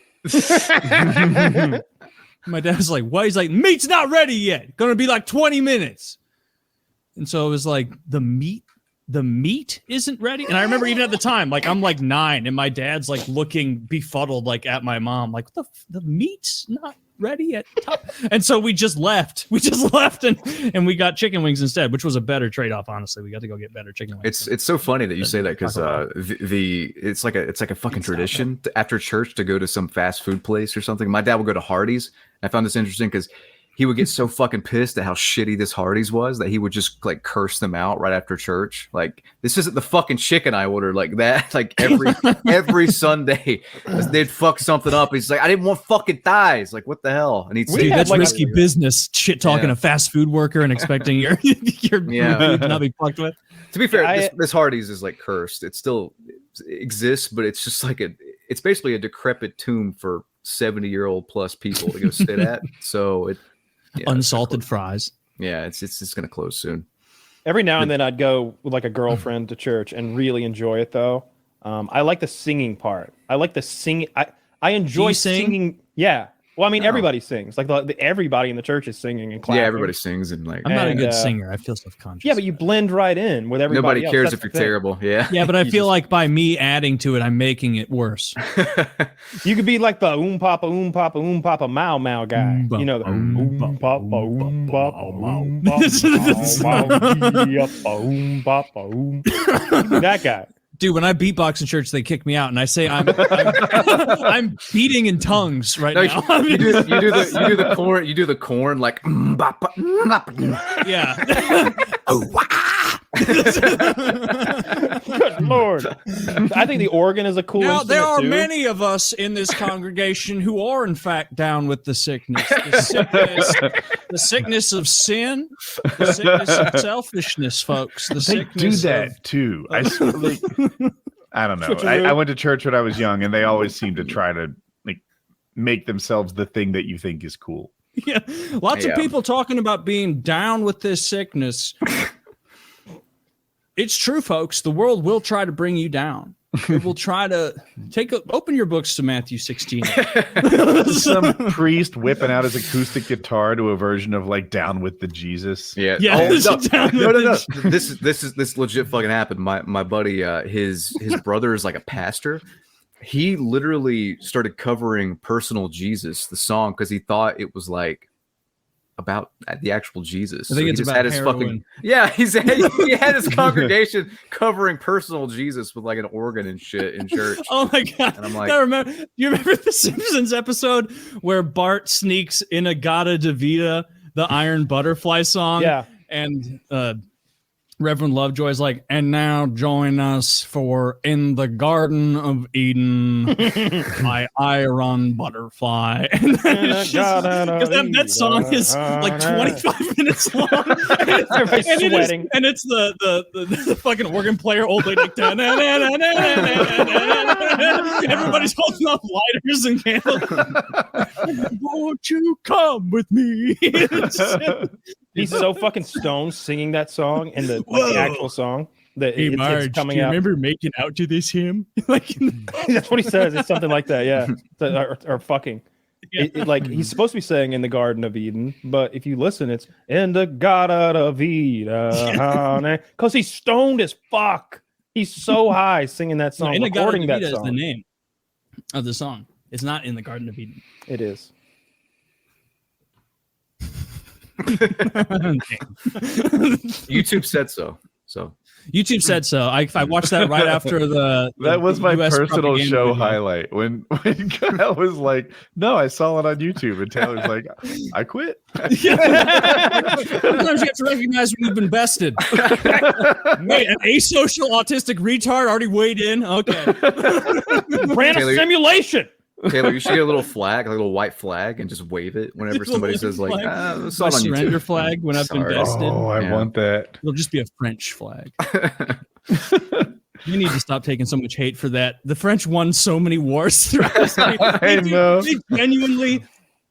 My dad was like, what? He's like, meat's not ready yet. Going to be like 20 minutes. And so it was like, the meat isn't ready. And I remember even at the time, like I'm like 9 and my dad's like looking befuddled, like at my mom, like the meat's not ready at top. And so we just left and we got chicken wings instead, which was a better trade-off. Honestly, we got to go get better chicken wings. It's so funny that you say that because it's like a fucking tradition after church to go to some fast food place or something. My dad would go to Hardee's. I found this interesting because he would get so fucking pissed at how shitty this Hardee's was that he would just like curse them out right after church. Like, this isn't the fucking chicken I ordered like that. Like every Sunday they'd fuck something up. He's like, I didn't want fucking thighs. Like, what the hell? And he'd say, that's like risky business. Shit talking a fast food worker and expecting your food to not be fucked with. To be fair, this Hardee's is like cursed. It still exists, but it's just like it's basically a decrepit tomb for 70-year-old plus people to go sit at. So unsalted fries. Yeah, it's gonna close soon. Every now and then I'd go with like a girlfriend to church and really enjoy it though. I like the singing part. I like the singing. I enjoy singing. Yeah. Well, I mean, everybody sings. Like everybody in the church is singing and clapping. Yeah, everybody sings and like. I'm not a good singer. I feel self-conscious. Yeah, but you blend right in with everybody. Nobody cares if you're terrible. Yeah. Yeah, but I feel like by me adding to it, I'm making it worse. You could be like the papa mau mau guy. You know, the papa papa that guy. Dude, when I beatbox in church, they kick me out, and I say I'm beating in tongues right now. You do the corn. You do the corn like. Yeah. Good Lord. I think the organ is a cool now, instrument there are too. many of us in this congregation who are, in fact, down with the sickness. The sickness of sin, the sickness of selfishness, folks. They do that too. I don't know. I went to church when I was young, and they always seem to try to like make themselves the thing that you think is cool. Yeah, lots of people talking about being down with this sickness. It's true, folks. The world will try to bring you down. It will try to open your books to Matthew 16. Some priest whipping out his acoustic guitar to a version of like "Down with the Jesus." Yeah. No. This legit fucking happened. My buddy, his brother is like a pastor. He literally started covering "Personal Jesus," the song, because he thought it was like about the actual Jesus. I think it's about heroin. He had his congregation covering "Personal Jesus" with like an organ and shit in church. Oh my god! And I'm like, you remember the Simpsons episode where Bart sneaks in a Gata de Vida, the Iron Butterfly song? Yeah, and Reverend Lovejoy's like, and now join us for "In the Garden of Eden," my iron butterfly. And because that song is like 25 minutes long. And it's the fucking organ player, old lady. Like, everybody's holding up lighters and candles. Won't you come with me? He's so fucking stoned singing that song and the actual song that hey, Marge, it's coming do you out. remember making out to this hymn? Like, that's what he says. It's something like that, yeah. Or fucking. Yeah. Like he's supposed to be saying "In the Garden of Eden," but if you listen, it's "In the Garden of Eden," because he's stoned as fuck. He's so high singing that song, In the Garden recording of that Eden song. is the name of the song. It's not "In the Garden of Eden." It is. YouTube said so. So YouTube said so. I watched that right after that was my US personal propaganda show video. highlight when Kyle was like, "No, I saw it on YouTube," and Taylor's like, "I quit." Sometimes you have to recognize when you've been bested. Wait, an asocial autistic retard already weighed in. Okay, ran a simulation. Taylor, you should get a little flag, a little white flag, and just wave it whenever somebody says like, my saw it on surrender YouTube. flag when I've been Sorry. bested. Oh, I want that. It'll just be a French flag. You need to stop taking so much hate for that. The French won so many wars throughout history. I know. They genuinely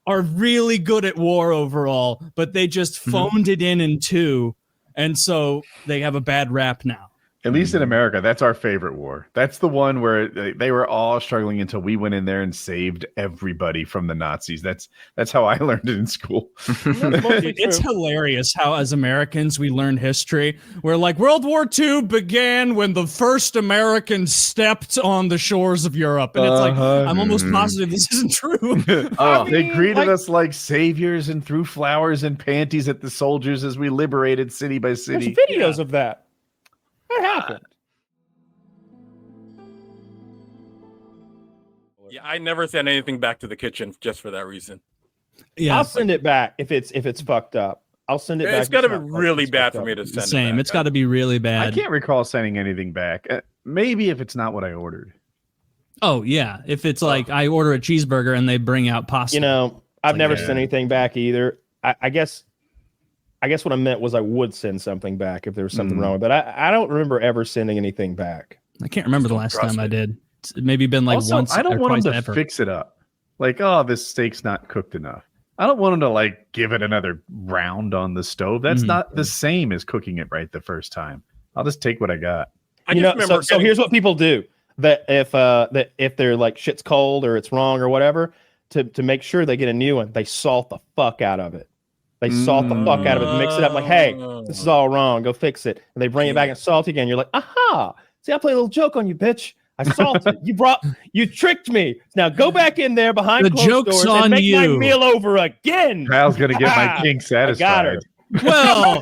are really good at war overall, but they just phoned it in two, and so they have a bad rap now. At least in America, that's our favorite war. That's the one where they were all struggling until we went in there and saved everybody from the Nazis. That's how I learned it in school. It's hilarious how, as Americans, we learn history. We're like, World War II began when the first Americans stepped on the shores of Europe. And it's like, I'm almost positive this isn't true. They greeted us like saviors and threw flowers and panties at the soldiers as we liberated city by city. There's videos of that. What happened? Yeah, I never send anything back to the kitchen just for that reason. Yeah, I'll send it back if it's fucked up. I'll send it back. It's got to be really bad for me to send it Same. back. It's got to be really bad. I can't recall sending anything back. Maybe if it's not what I ordered. Oh, yeah. If it's like I order a cheeseburger and they bring out pasta. You know, I've never yeah. sent anything back either. I guess what I meant was I would send something back if there was something wrong with it. I don't remember ever sending anything back. I can't remember the last time I did. It's maybe been like Also, once I don't or want twice them to ever. fix it up. Like, oh, this steak's not cooked enough. I don't want them to like give it another round on the stove. That's not the same as cooking it right the first time. I'll just take what I got. So here's what people do. That if they're like shit's cold or it's wrong or whatever, to make sure they get a new one, they salt the fuck out of it. They salt the fuck out of it, mix it up like, hey, this is all wrong. Go fix it. And they bring it back and salt again. You're like, aha! See, I played a little joke on you, bitch. I salted. You tricked me. Now go back in there behind The closed joke's doors and on make my you. meal over again. Kyle's gonna get my kink I got her. satisfied. Well,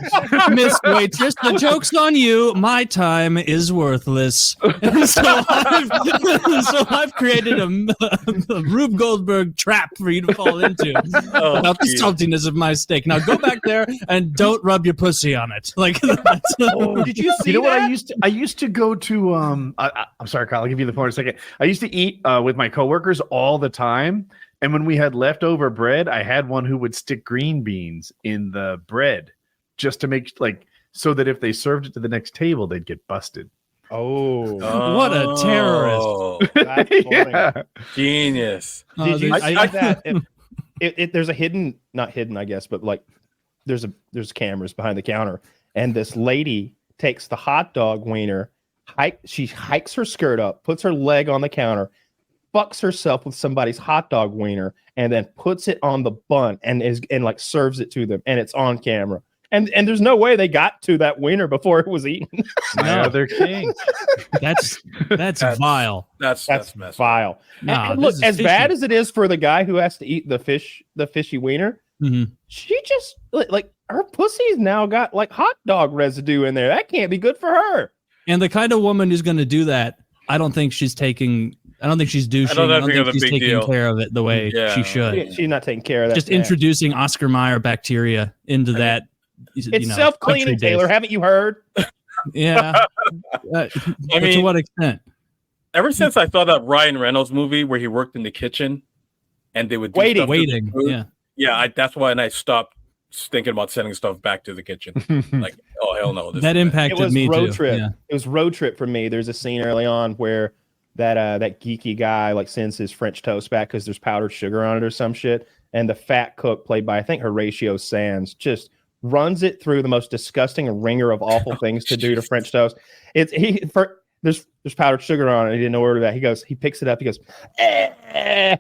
Miss Waitress, the joke's on you. My time is worthless. So I've created a Rube Goldberg trap for you to fall into about the saltiness of my steak. Now go back there and don't rub your pussy on it. Like, Did you see You know what that? I used to go to I'm sorry, Kyle, I'll give you the phone in a second. I used to eat with my coworkers all the time. And when we had leftover bread, I had one who would stick green beans in the bread just to make so that if they served it to the next table, they'd get busted. Oh, what a terrorist. that's funny. Yeah. Genius. Did you see that? there's a not hidden, I guess, but like there's cameras behind the counter, and this lady takes the hot dog wiener, she hikes her skirt up, puts her leg on the counter, fucks herself with somebody's hot dog wiener, and then puts it on the bun and like serves it to them, and it's on camera. And there's no way they got to that wiener before it was eaten. My other king. That's vile. That's messed vile. Nah, and look, this is as fishy. bad as it is for the guy who has to eat the fishy wiener, she just like her pussy's now got like hot dog residue in there. That can't be good for her. And the kind of woman who's going to do that, I don't think she's douching. I don't think she's taking care of it the way she should. She's not taking care of that. Just introducing Oscar Mayer bacteria into that. It's self-cleaning, Taylor. Haven't you heard? Yeah. I mean, to what extent? Ever since I saw that Ryan Reynolds movie where he worked in the kitchen and they would do stuff to the food, that's why I stopped thinking about sending stuff back to the kitchen. Like, oh hell no! That impacted me road too. Trip. Yeah. It was Road Trip for me. There's a scene early on where that geeky guy like sends his French toast back because there's powdered sugar on it or some shit, and the fat cook played by I think Horatio Sands just runs it through the most disgusting ringer of awful things to do to French toast. There's powdered sugar on it. He didn't order that. He picks it up. He goes,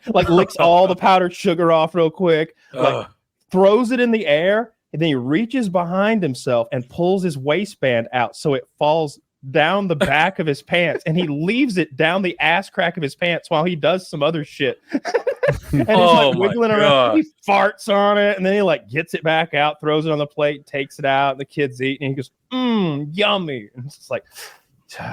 like licks all the powdered sugar off real quick, like throws it in the air, and then he reaches behind himself and pulls his waistband out so it falls down the back of his pants, and he leaves it down the ass crack of his pants while he does some other shit. And he's like wiggling around. He farts on it, and then he like gets it back out, throws it on the plate, takes it out, and the kid's eating, and he goes, yummy. And it's just like,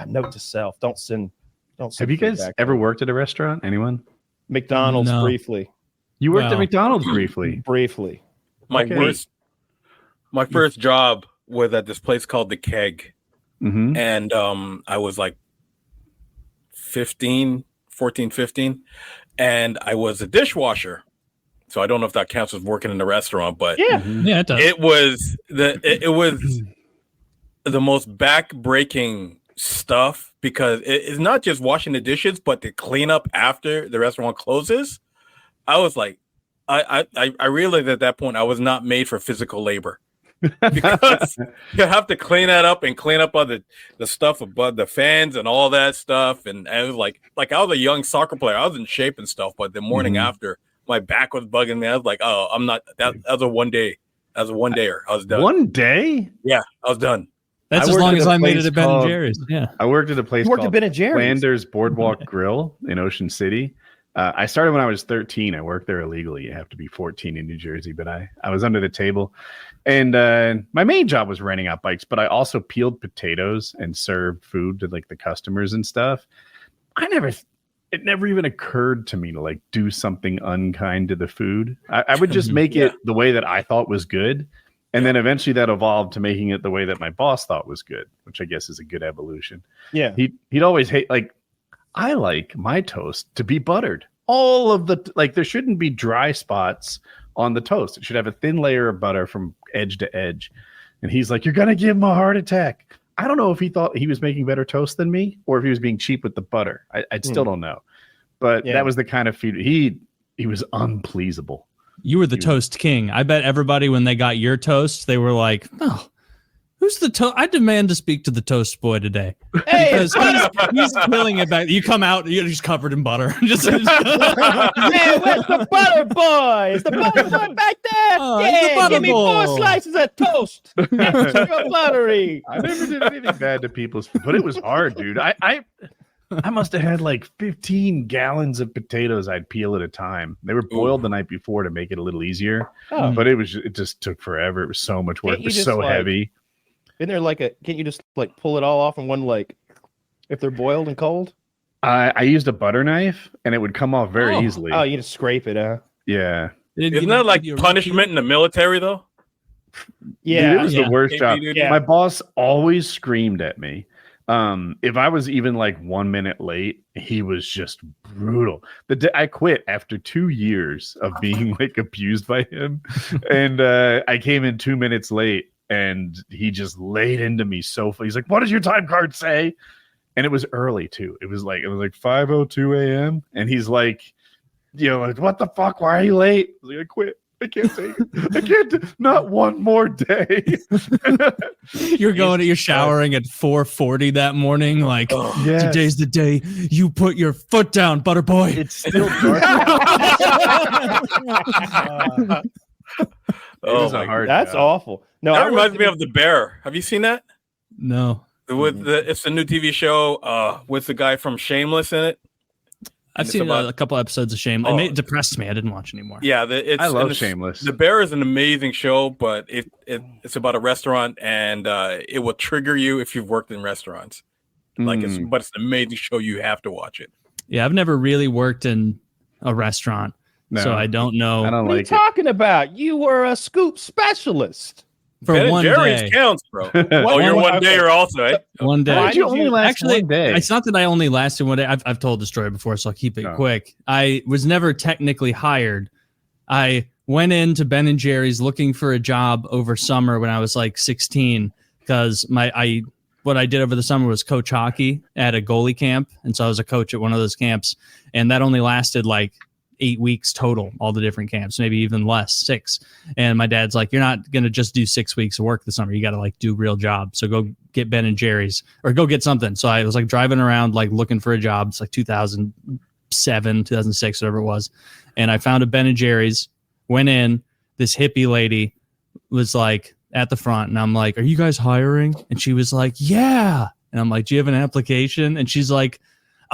note to self, don't send Have you guys ever worked at a restaurant? Anyone? McDonald's briefly. You worked at McDonald's briefly. Briefly. My first job was at this place called The Keg. And I was like 15, and I was a dishwasher. So I don't know if that counts as working in a restaurant, but yeah, it does. It was the most back-breaking stuff because it's not just washing the dishes, but the cleanup after the restaurant closes. I was like, I realized at that point I was not made for physical labor. Because you have to clean that up and clean up all the stuff above the fans and all that stuff. And I was like I was a young soccer player. I was in shape and stuff, but the morning after, my back was bugging me. I was like, oh, I'm not. That was a one day. That was a one dayer. I was done. 1 day? Yeah, I was done. That's as long as I made it at Ben and Jerry's. Yeah, I worked at a place called Ben and Jerry's. Flanders Boardwalk Grill in Ocean City. I started when I was 13. I worked there illegally. You have to be 14 in New Jersey, but I was under the table. And my main job was renting out bikes, but I also peeled potatoes and served food to like the customers and stuff. It never even occurred to me to like do something unkind to the food. I would just make it the way that I thought was good. And then eventually that evolved to making it the way that my boss thought was good, which I guess is a good evolution. Yeah. He'd always hate, like, I like my toast to be buttered. All of the, like, there shouldn't be dry spots on the toast. It should have a thin layer of butter from edge to edge. And he's like, you're going to give him a heart attack. I don't know if he thought he was making better toast than me or if he was being cheap with the butter. I still don't know. But that was the kind of food. He was unpleasable. You were the toast king. I bet everybody, when they got your toast, they were like, oh, who's the toast? I demand to speak to the toast boy today. Hey, because he's killing it back. You come out, you're just covered in butter. Just, man, where's the butter boy? Is the butter boy back there? Yeah, give me 4 slices of toast. Extra buttery. I never did anything bad to people's food, but it was hard, dude. I must have had like 15 gallons of potatoes I'd peel at a time. They were boiled the night before to make it a little easier, but it just took forever. It was so much work. It was so heavy. Isn't there like can't you just like pull it all off in one, like if they're boiled and cold? I used a butter knife and it would come off very easily. Oh, you just scrape it, huh? Yeah. Isn't that like punishment in the military though? Yeah. Dude, it was the worst job. Yeah. My boss always screamed at me. If I was even like 1 minute late, he was just brutal. I quit after 2 years of being like abused by him. And I came in 2 minutes late and he just laid into me he's like, what does your time card say? And it was early too. It was like 5:02 a.m. And he's like, like, what the fuck? Why are you late? I was like, I quit. I can't take it. I can't. Not one more day. You're showering at 4:40 that morning. Like, today's the day you put your foot down, butter boy. It's still dark. That's awful. No, that reminds me of The Bear. Have you seen that? No. It's a new TV show with the guy from Shameless in it. I've seen a couple episodes of Shameless. It depressed me. I didn't watch anymore. Yeah, I love Shameless. The Bear is an amazing show, but it's about a restaurant, and it will trigger you if you've worked in restaurants. But it's an amazing show. You have to watch it. Yeah, I've never really worked in a restaurant, so I don't know. I don't what like are you talking about? You were a scoop specialist. For Ben one Jerry's day. counts, bro. You're one day or also, eh? One day. Why did you only last one day? It's not that I only lasted one day. I've told the story before, so I'll keep it quick. I was never technically hired. I went into Ben & Jerry's looking for a job over summer when I was like 16 because what I did over the summer was coach hockey at a goalie camp. And so I was a coach at one of those camps. And that only lasted like 8 weeks total, all the different camps, maybe even less, 6. And my dad's like, you're not going to just do 6 weeks of work this summer. You got to like do real job. So go get Ben & Jerry's or go get something. So I was like driving around, like looking for a job. It's like 2007, 2006, whatever it was. And I found a Ben & Jerry's, went in, this hippie lady was like at the front. And I'm like, are you guys hiring? And she was like, yeah. And I'm like, do you have an application? And she's like,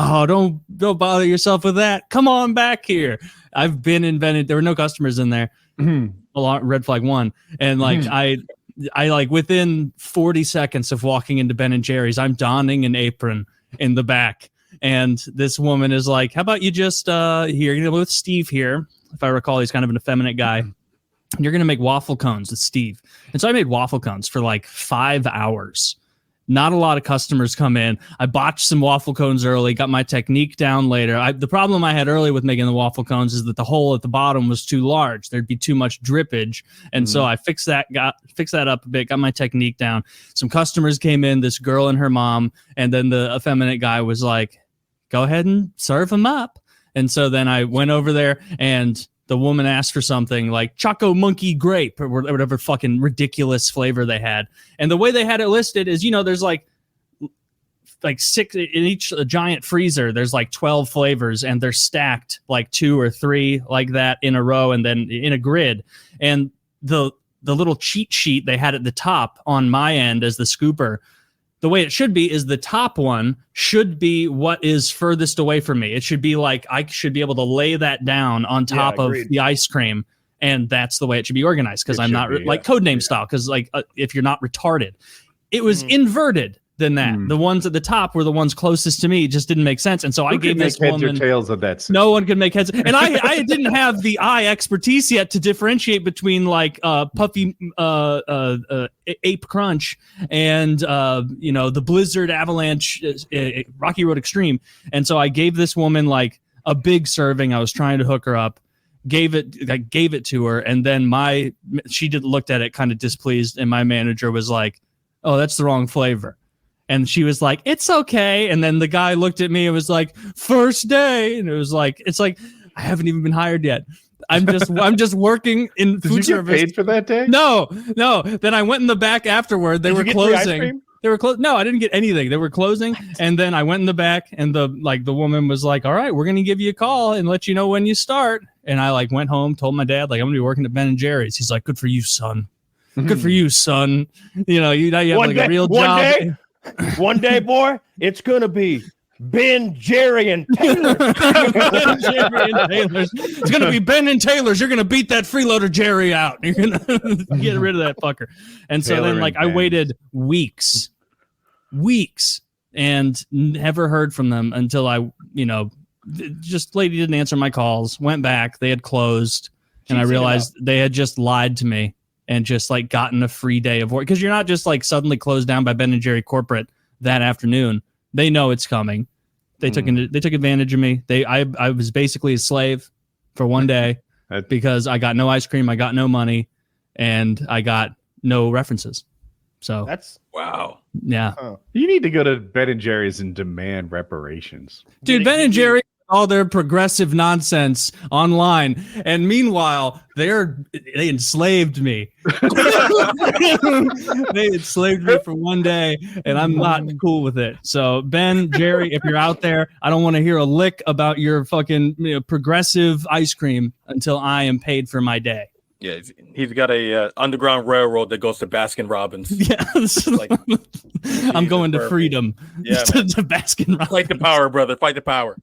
oh, don't bother yourself with that. Come on back here. I've been invented. There were no customers in there. Red flag 1. And like I like within 40 seconds of walking into Ben & Jerry's, I'm donning an apron in the back. And this woman is like, how about you just here, with Steve here. If I recall, he's kind of an effeminate guy. You're going to make waffle cones with Steve. And so I made waffle cones for like 5 hours. Not a lot of customers come in. I botched some waffle cones early, got my technique down later. The problem I had early with making the waffle cones is that the hole at the bottom was too large. There'd be too much drippage. And so I fixed that up a bit, got my technique down. Some customers came in, this girl and her mom, and then the effeminate guy was like, go ahead and serve them up. And so then I went over there and the woman asked for something like Choco Monkey Grape or whatever fucking ridiculous flavor they had. And the way they had it listed is, there's like 6 in each giant freezer. There's like 12 flavors and they're stacked like 2 or 3 like that in a row and then in a grid. And the little cheat sheet they had at the top on my end as the scooper, the way it should be is the top one should be what is furthest away from me. It should be like I should be able to lay that down on top of the ice cream, and that's the way it should be organized because I'm not like Codename style because like if you're not retarded. It was inverted than that. The ones at the top were the ones closest to me. It just didn't make sense. And so I gave this woman heads or tails of that system? No one could make heads. And I didn't have the eye expertise yet to differentiate between like puffy ape crunch and the Blizzard Avalanche Rocky Road Extreme. And so I gave this woman like a big serving. I was trying to hook her up. Gave it to her, and then she looked at it kind of displeased, and my manager was like, "Oh, that's the wrong flavor." And she was like, "It's okay." And then the guy looked at me and was like, "First day." And it's like, I haven't even been hired yet. I'm just working in food service. Did you get paid for that day? No. Then I went in the back afterward. They were closing. They were closed. No, I didn't get anything. They were closing. And then I went in the back and the woman was like, all right, we're going to give you a call and let you know when you start. And I like went home, told my dad, like, I'm going to be working at Ben & Jerry's. He's like, good for you, son. Good for you, son. You have like a real job. One day, boy, it's going to be Ben, Jerry, and Taylor. It's going to be Ben and Taylor's. You're going to beat that freeloader Jerry out. You're going to get rid of that fucker. And so then like I waited weeks and never heard from them until I, just lady didn't answer my calls, went back. They had closed and I realized they had just lied to me and just like gotten a free day of work. Because you're not just like suddenly closed down by Ben & Jerry corporate that afternoon. They know it's coming. They took advantage of me. I was basically a slave for one day because I got no ice cream, I got no money, and I got no references. So that's wow. Yeah. You need to go to Ben & Jerry's and demand reparations. Dude, Ben & Jerry all their progressive nonsense online, and meanwhile they enslaved me. They enslaved me for one day, and I'm not cool with it. So Ben, Jerry, if you're out there, I don't want to hear a lick about your fucking progressive ice cream until I am paid for my day. Yeah, he's got a underground railroad that goes to Baskin Robbins. Yeah, like, I'm going to freedom. Yeah, to Baskin Robbins. Fight the power, brother. Fight the power.